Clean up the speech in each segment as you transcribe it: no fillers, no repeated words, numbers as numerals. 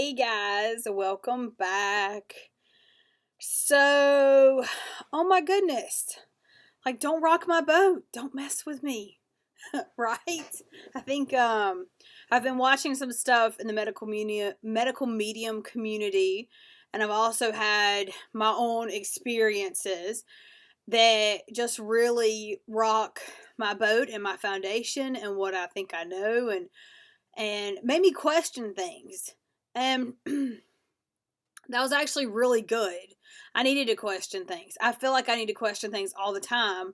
Hey guys, welcome back. So, oh my goodness. Like, don't rock my boat. Don't mess with me. Right? I think I've been watching some stuff in the medical medium community, and I've also had my own experiences that just really rock my boat and my foundation and what I think I know and made me question things. And that was actually really good. I needed to question things. I feel like I need to question things all the time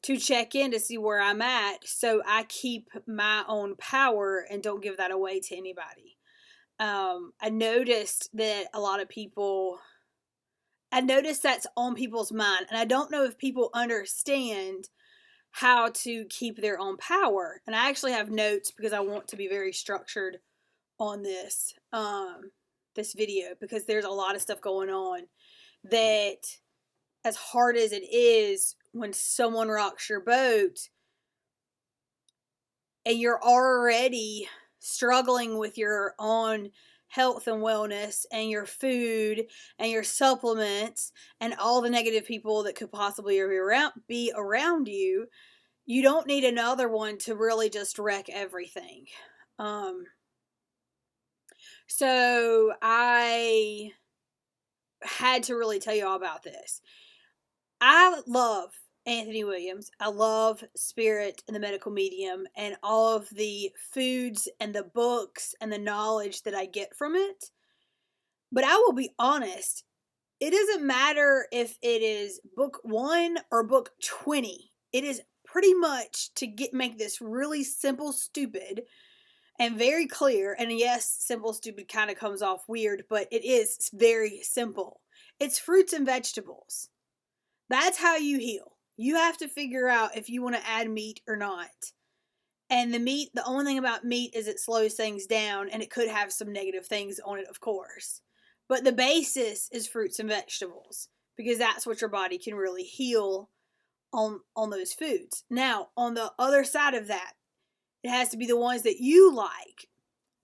to check in to see where I'm at so I keep my own power and don't give that away to anybody. I noticed that a lot of people, I noticed that's on people's mind, and I don't know if people understand how to keep their own power. And I actually have notes because I want to be very structured on this video because there's a lot of stuff going on that, as hard as it is when someone rocks your boat and you're already struggling with your own health and wellness and your food and your supplements and all the negative people that could possibly be around you, you don't need another one to really just wreck everything. So I had to really tell you all about this. I love Anthony Williams. I love Spirit and the Medical Medium and all of the foods and the books and the knowledge that I get from it. But I will be honest, it doesn't matter if it is book 1 or book 20. It is pretty much to make this really simple, stupid, and very clear. And yes, simple, stupid kind of comes off weird, but it is very simple. It's fruits and vegetables. That's how you heal. You have to figure out if you want to add meat or not. And the only thing about meat is it slows things down, and it could have some negative things on it, of course. But the basis is fruits and vegetables because that's what your body can really heal on those foods. Now, on the other side of that, it has to be the ones that you like.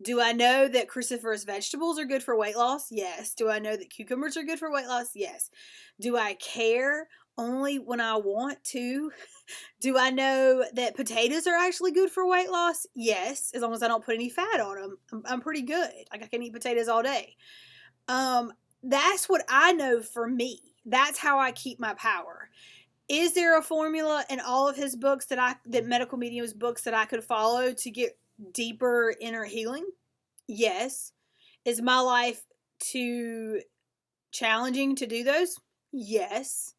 Do I know that cruciferous vegetables are good for weight loss? Yes. Do I know that cucumbers are good for weight loss? Yes. Do I care only when I want to? Do I know that potatoes are actually good for weight loss? Yes. As long as I don't put any fat on them, I'm pretty good. Like, I can eat potatoes all day. That's what I know for me. That's how I keep my power. Is there a formula in all of his books that Medical Medium's books that I could follow to get deeper inner healing? Yes. Is my life too challenging to do those? Yes.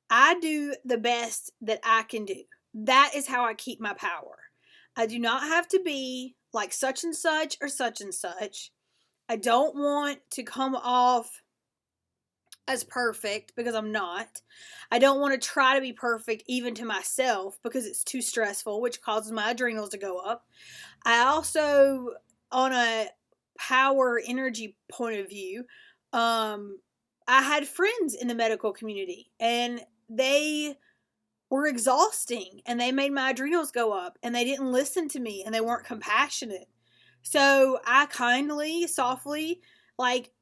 I do the best that I can do. That is how I keep my power. I do not have to be like such and such or such and such. I don't want to come off as perfect because I'm not. I don't want to try to be perfect even to myself because it's too stressful, which causes my adrenals to go up. I also, on a power energy point of view, I had friends in the medical community and they were exhausting and they made my adrenals go up and they didn't listen to me and they weren't compassionate. So I kindly, softly, like,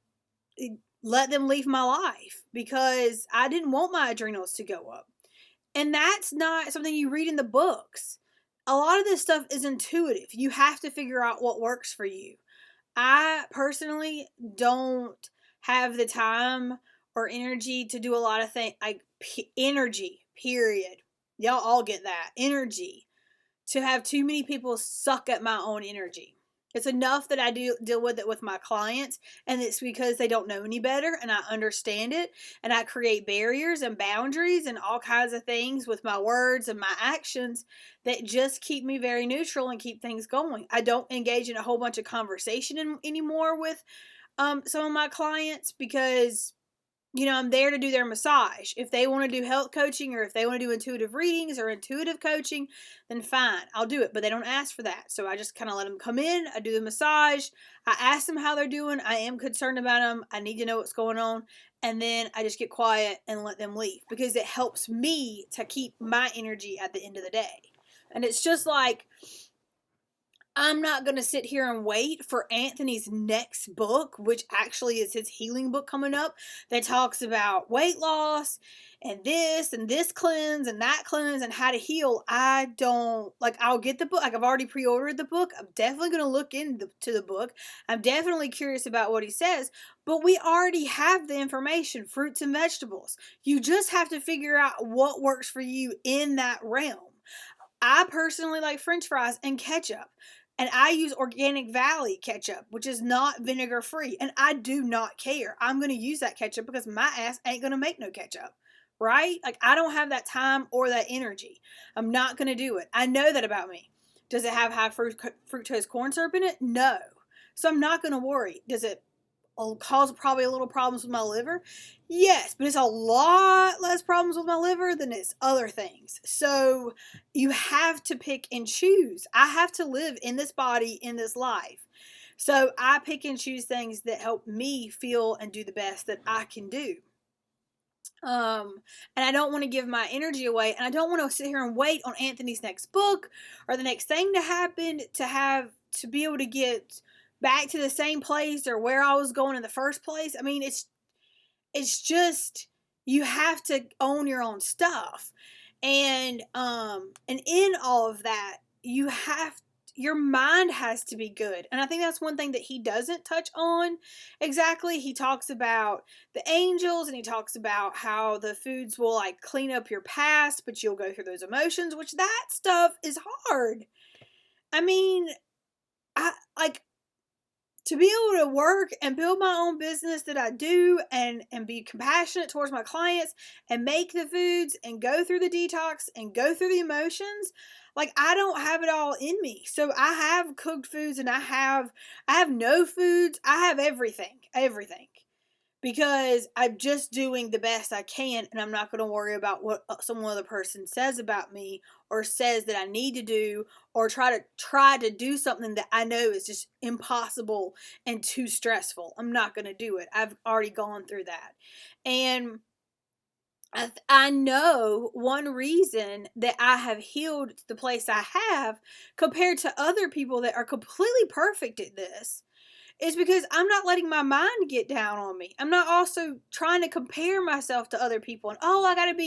let them leave my life because I didn't want my adrenals to go up. And that's not something you read in the books. A lot of this stuff is intuitive. You have to figure out what works for you. I personally don't have the time or energy to do a lot of things. Like, energy, period. Y'all all get that. Energy. To have too many people suck at my own energy. It's enough that I do deal with it with my clients, and it's because they don't know any better, and I understand it, and I create barriers and boundaries and all kinds of things with my words and my actions that just keep me very neutral and keep things going. I don't engage in a whole bunch of conversation anymore with some of my clients because, I'm there to do their massage. If they want to do health coaching or if they want to do intuitive readings or intuitive coaching, then fine, I'll do it. But they don't ask for that. So I just kind of let them come in. I do the massage. I ask them how they're doing. I am concerned about them. I need to know what's going on. And then I just get quiet and let them leave because it helps me to keep my energy at the end of the day. And it's just like, I'm not going to sit here and wait for Anthony's next book, which actually is his healing book coming up, that talks about weight loss and this cleanse and that cleanse and how to heal. I don't, like, I'll get the book. Like, I've already pre-ordered the book. I'm definitely going to look into the book. I'm definitely curious about what he says, but we already have the information, fruits and vegetables. You just have to figure out what works for you in that realm. I personally like French fries and ketchup. And I use Organic Valley ketchup, which is not vinegar free. And I do not care. I'm going to use that ketchup because my ass ain't going to make no ketchup. Right? Like, I don't have that time or that energy. I'm not going to do it. I know that about me. Does it have high fructose corn syrup in it? No. So I'm not going to worry. Does it cause probably a little problems with my liver? Yes, but it's a lot less problems with my liver than it's other things. So you have to pick and choose. I have to live in this body, in this life. So I pick and choose things that help me feel and do the best that I can do. And I don't want to give my energy away, and I don't want to sit here and wait on Anthony's next book or the next thing to happen to be able to get back to the same place or where I was going in the first place. I mean, it's just, you have to own your own stuff. And in all of that, your mind has to be good. And I think that's one thing that he doesn't touch on exactly. He talks about the angels, and he talks about how the foods will like clean up your past, but you'll go through those emotions, which that stuff is hard. I mean, to be able to work and build my own business that I do and be compassionate towards my clients and make the foods and go through the detox and go through the emotions, like, I don't have it all in me. So I have cooked foods and I have no foods. I have everything, because I'm just doing the best I can, and I'm not going to worry about what some other person says about me or says that I need to do, or try to do something that I know is just impossible and too stressful. I'm not going to do it. I've already gone through that. And I know one reason that I have healed to the place I have compared to other people that are completely perfect at this is because I'm not letting my mind get down on me. I'm not also trying to compare myself to other people and, oh, I gotta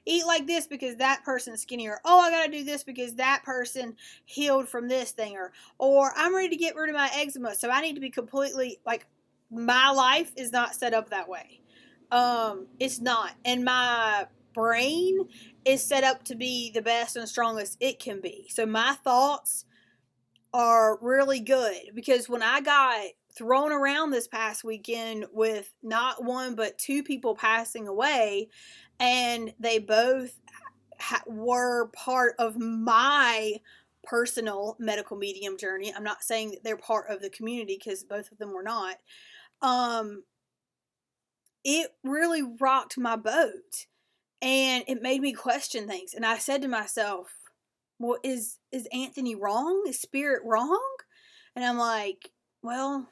eat like this because that person's skinnier. Oh, I gotta do this because that person healed from this thing, or I'm ready to get rid of my eczema, so I need to be completely, like, my life is not set up that way. It's not. And my brain is set up to be the best and strongest it can be. So my thoughts are really good, because when I got thrown around this past weekend with not one but two people passing away, and they both were part of my personal medical medium journey. I'm not saying that they're part of the community, because both of them were not. It really rocked my boat, and it made me question things. And I said to myself, well, is Anthony wrong? Is Spirit wrong? And I'm like, well,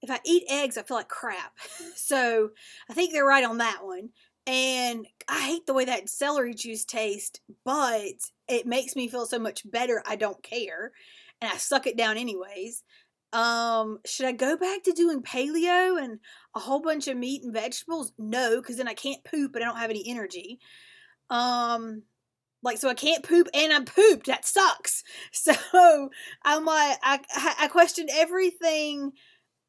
if I eat eggs, I feel like crap. So I think they're right on that one. And I hate the way that celery juice tastes, but it makes me feel so much better, I don't care. And I suck it down anyways. Should I go back to doing paleo and a whole bunch of meat and vegetables? No, because then I can't poop and I don't have any energy. So I can't poop and I'm pooped. That sucks. So I'm like, I questioned everything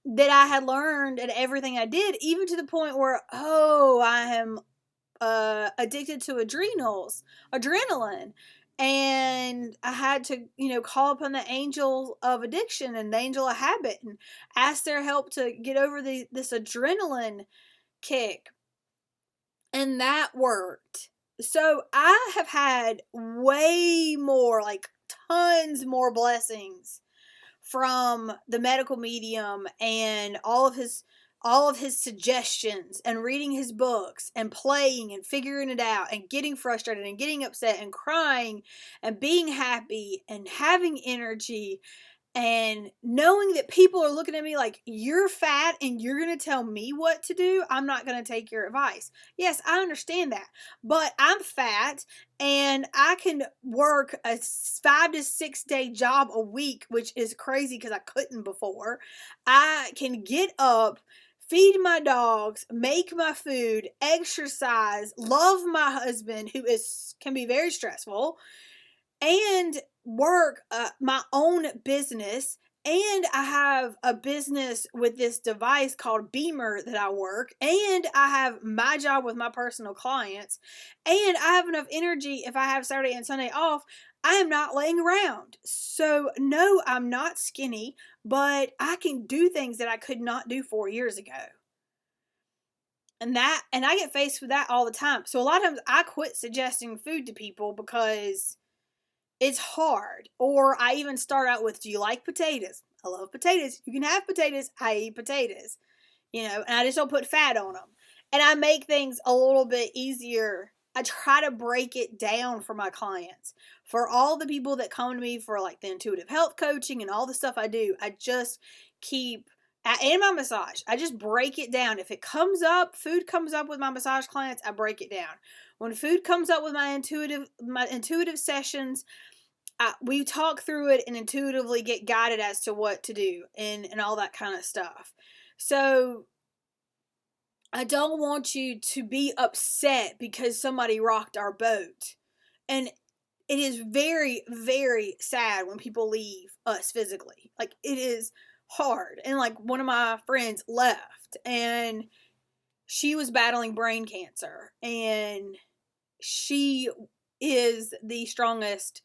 that I had learned and everything I did, even to the point where, I am addicted to adrenaline. And I had to, call upon the angel of addiction and the angel of habit and ask their help to get over this adrenaline kick. And that worked. So I have had way more, like tons more blessings from the medical medium and all of his suggestions and reading his books and playing and figuring it out and getting frustrated and getting upset and crying and being happy and having energy And knowing that people are looking at me like, you're fat and you're going to tell me what to do, I'm not going to take your advice. Yes, I understand that. But I'm fat and I can work a 5 to 6 day job a week, which is crazy because I couldn't before. I can get up, feed my dogs, make my food, exercise, love my husband, who can be very stressful, and work my own business. And I have a business with this device called Beamer that I work. And I have my job with my personal clients. And I have enough energy if I have Saturday and Sunday off. I am not laying around. So, no, I'm not skinny, but I can do things that I could not do 4 years ago. And I get faced with that all the time. So, a lot of times I quit suggesting food to people because it's hard. Or I even start out with, do you like potatoes? I love potatoes. You can have potatoes. I eat potatoes. And I just don't put fat on them. And I make things a little bit easier. I try to break it down for my clients. For all the people that come to me for like the intuitive health coaching and all the stuff I do, I just keep, and my massage, I just break it down. If it comes up, food comes up with my massage clients, I break it down. When food comes up with my intuitive sessions, we talk through it and intuitively get guided as to what to do and all that kind of stuff. So I don't want you to be upset because somebody rocked our boat. And it is very, very sad when people leave us physically. Like, it is hard. And like, one of my friends left and she was battling brain cancer, and she is the strongest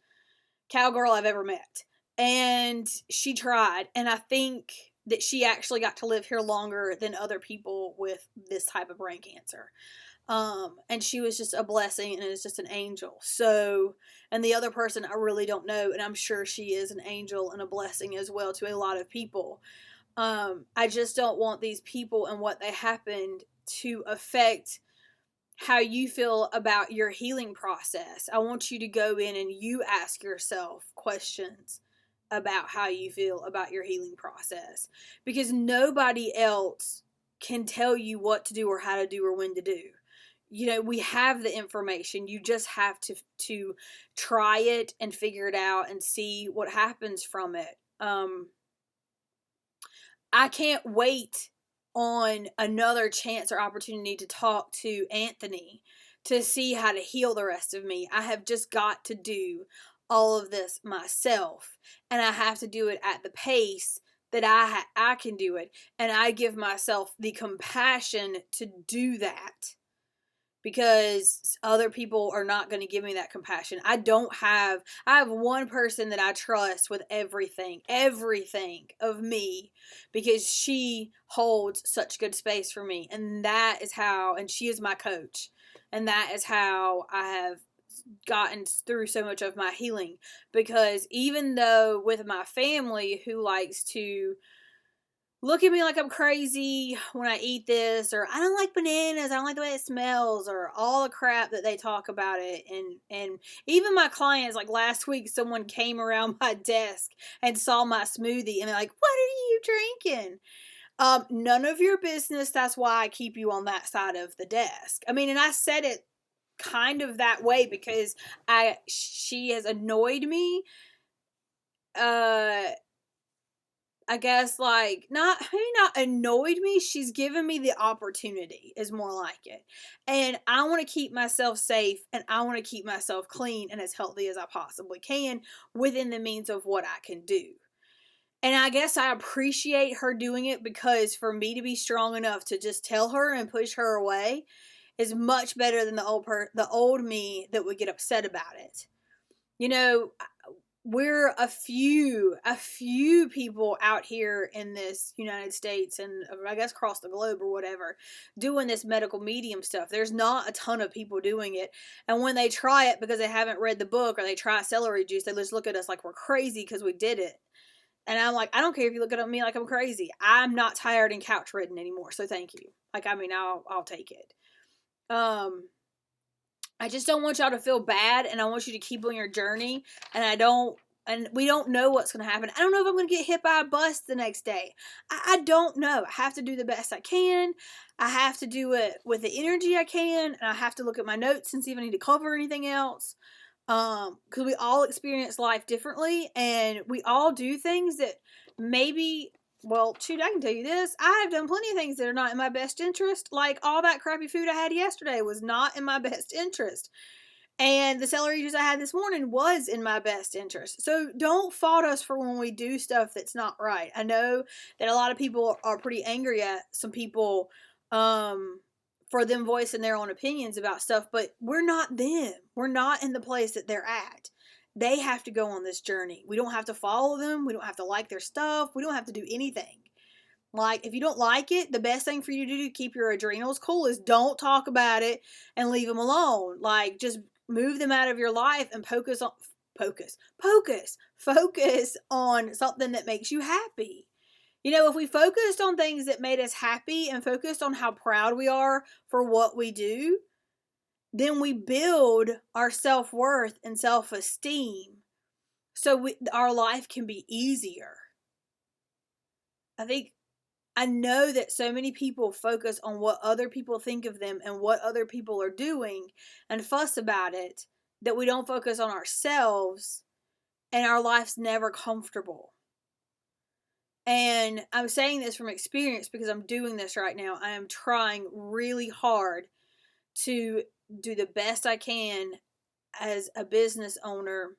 cowgirl I've ever met. And she tried, and I think that she actually got to live here longer than other people with this type of brain cancer. And she was just a blessing and is just an angel. So, and the other person I really don't know, and I'm sure she is an angel and a blessing as well to a lot of people. I just don't want these people and what they happened to affect how you feel about your healing process. I want you to go in and you ask yourself questions about how you feel about your healing process, because nobody else can tell you what to do or how to do or when to do. We have the information. You just have to try it and figure it out and see what happens from it. I can't wait on another chance or opportunity to talk to Anthony to see how to heal the rest of me. I have just got to do all of this myself, and I have to do it at the pace that I can do it, and I give myself the compassion to do that, because other people are not going to give me that compassion. I have one person that I trust with everything of me, because she holds such good space for me. And and she is my coach. And that is how I have gotten through so much of my healing. Because even though with my family who likes to look at me like I'm crazy when I eat this, or I don't like bananas, I don't like the way it smells, or all the crap that they talk about it. And even my clients, like last week, someone came around my desk and saw my smoothie, and they're like, what are you drinking? None of your business. That's why I keep you on that side of the desk. I mean, and I said it kind of that way because she has annoyed me. I guess, like, maybe not annoyed me. She's given me the opportunity, is more like it. And I want to keep myself safe, and I want to keep myself clean and as healthy as I possibly can within the means of what I can do. And I guess I appreciate her doing it, because for me to be strong enough to just tell her and push her away is much better than the old me that would get upset about it. We're a few people out here in this United States, and I guess across the globe or whatever, doing this medical medium stuff. There's not a ton of people doing it. And when they try it because they haven't read the book, or they try celery juice, they just look at us like we're crazy because we did it. And I'm like, I don't care if you look at me like I'm crazy. I'm not tired and couch ridden anymore. So thank you. I'll take it. I just don't want y'all to feel bad, and I want you to keep on your journey. And I don't and we don't know what's going to happen. I don't know if I'm going to get hit by a bus the next day. I don't know. I have to do the best I can. I have to do it with the energy I can, and I have to look at my notes and see if I need to cover anything else. Because we all experience life differently, and we all do things that maybe, well, shoot, I can tell you this. I have done plenty of things that are not in my best interest. Like all that crappy food I had yesterday was not in my best interest. And the celery juice I had this morning was in my best interest. So don't fault us for when we do stuff that's not right. I know that a lot of people are pretty angry at some people for them voicing their own opinions about stuff, but we're not them. We're not in the place that they're at. They have to go on this journey. We don't have to follow them. We don't have to like their stuff. We don't have to do anything. Like, if you don't like it, the best thing for you to do to keep your adrenals cool is don't talk about it and leave them alone. Like, just move them out of your life and focus on something that makes you happy. You know, if we focused on things that made us happy and focused on how proud we are for what we do, then we build our self-worth and self-esteem so our life can be easier. I know that so many people focus on what other people think of them and what other people are doing and fuss about it, that we don't focus on ourselves, and our life's never comfortable. And I'm saying this from experience because I'm doing this right now. I am trying really hard to do the best I can as a business owner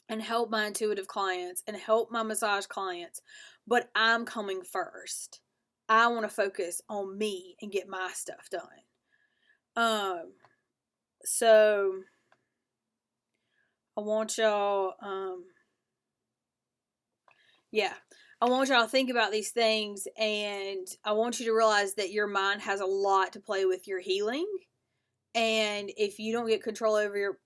and help my intuitive clients and help my massage clients, but I'm coming first. I want to focus on me and get my stuff done. So I want y'all, I want y'all to think about these things, and I want you to realize that your mind has a lot to play with your healing. And if you don't get control over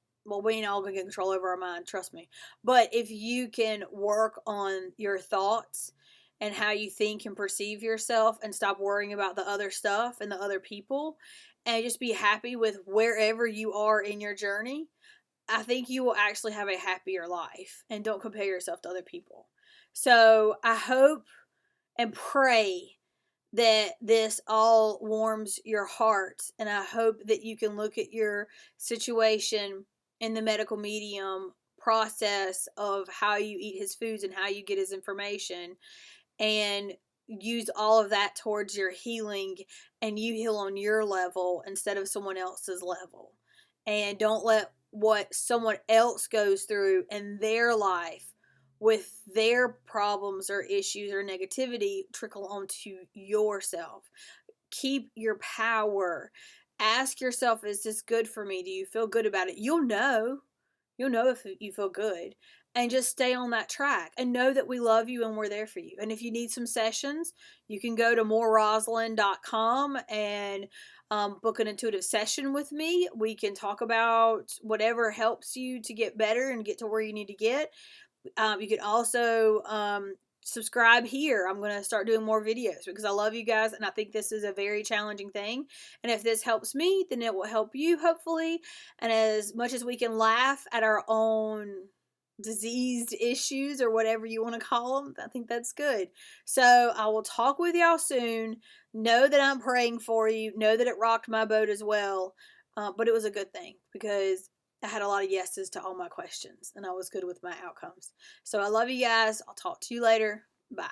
we ain't all gonna get control over our mind, trust me. But if you can work on your thoughts and how you think and perceive yourself and stop worrying about the other stuff and the other people and just be happy with wherever you are in your journey, I think you will actually have a happier life. And don't compare yourself to other people. So I hope and pray that this all warms your heart, and I hope that you can look at your situation in the medical medium process of how you eat his foods and how you get his information, and use all of that towards your healing, and you heal on your level instead of someone else's level. And don't let what someone else goes through in their life with their problems or issues or negativity trickle onto yourself. Keep your power. Ask yourself, is this good for me? Do you feel good about it? You'll know if you feel good. And just stay on that track and know that we love you and we're there for you. And if you need some sessions, you can go to moreRoslyn.com and book an intuitive session with me. We can talk about whatever helps you to get better and get to where you need to get. You can also subscribe here. I'm going to start doing more videos because I love you guys, and I think this is a very challenging thing. And if this helps me, then it will help you, hopefully. And as much as we can laugh at our own diseased issues or whatever you want to call them, I think that's good. So I will talk with y'all soon. Know that I'm praying for you. Know that it rocked my boat as well. But it was a good thing because I had a lot of yeses to all my questions, and I was good with my outcomes. So I love you guys. I'll talk to you later. Bye.